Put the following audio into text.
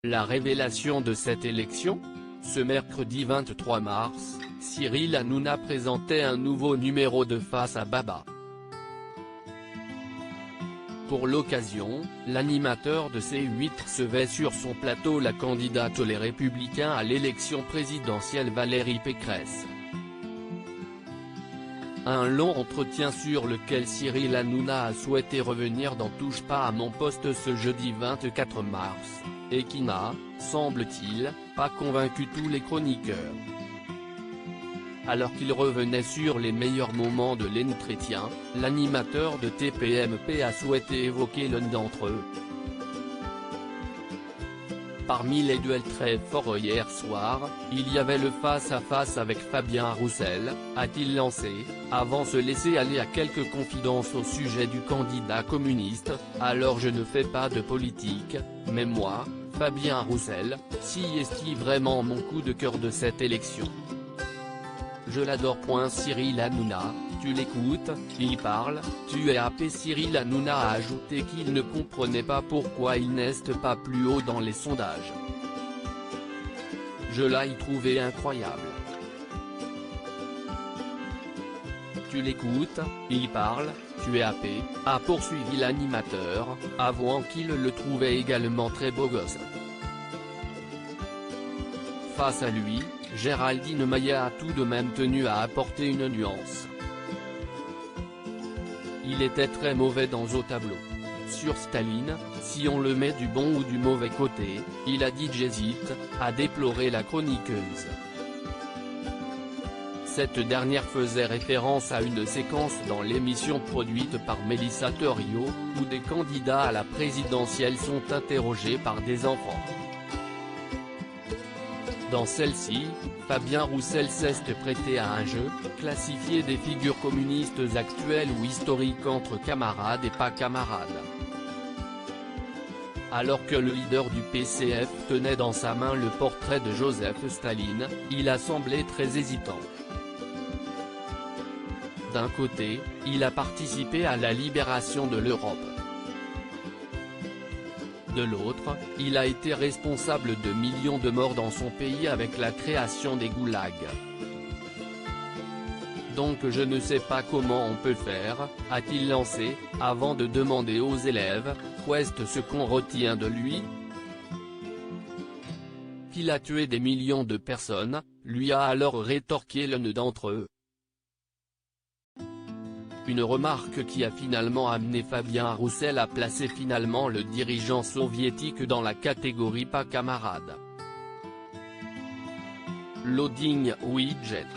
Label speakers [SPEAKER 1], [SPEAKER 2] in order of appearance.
[SPEAKER 1] La révélation de cette élection ? Ce mercredi 23 mars, Cyril Hanouna présentait un nouveau numéro de Face à Baba. Pour l'occasion, l'animateur de C8 recevait sur son plateau la candidate Les Républicains à l'élection présidentielle Valérie Pécresse. Un long entretien sur lequel Cyril Hanouna a souhaité revenir dans Touche pas à mon poste ce jeudi 24 mars, et qui n'a, semble-t-il, pas convaincu tous les chroniqueurs. Alors qu'il revenait sur les meilleurs moments de l'entretien, l'animateur de TPMP a souhaité évoquer l'un d'entre eux. Parmi les duels très forts hier soir, il y avait le face-à-face avec Fabien Roussel, a-t-il lancé, avant se laisser aller à quelques confidences au sujet du candidat communiste. Alors je ne fais pas de politique, mais moi, Fabien Roussel, si est-il vraiment mon coup de cœur de cette élection. Je l'adore. Cyril Hanouna, tu l'écoutes, il parle, tu es happé. Cyril Hanouna a ajouté qu'il ne comprenait pas pourquoi il n'est pas plus haut dans les sondages. Je l'ai trouvé incroyable. Tu l'écoutes, il parle, tu es happé, a poursuivi l'animateur, avouant qu'il le trouvait également très beau gosse. Face à lui, Géraldine Maillat a tout de même tenu à apporter une nuance. Il était très mauvais au tableau. Sur Staline, si on le met du bon ou du mauvais côté, il a dit j'hésite, a déploré la chroniqueuse. Cette dernière faisait référence à une séquence dans l'émission produite par Mélissa Theriault, où des candidats à la présidentielle sont interrogés par des enfants. Dans celle-ci, Fabien Roussel s'est prêté à un jeu, classifier des figures communistes actuelles ou historiques entre camarades et pas camarades. Alors que le leader du PCF tenait dans sa main le portrait de Joseph Staline, il a semblé très hésitant. D'un côté, il a participé à la libération de l'Europe. De l'autre, il a été responsable de millions de morts dans son pays avec la création des goulags. Donc je ne sais pas comment on peut faire, a-t-il lancé, avant de demander aux élèves, qu'est-ce ce qu'on retient de lui ? Qu'il a tué des millions de personnes, lui a alors rétorqué l'un d'entre eux. Une remarque qui a finalement amené Fabien Roussel à placer finalement le dirigeant soviétique dans la catégorie pas camarade. Loading widget.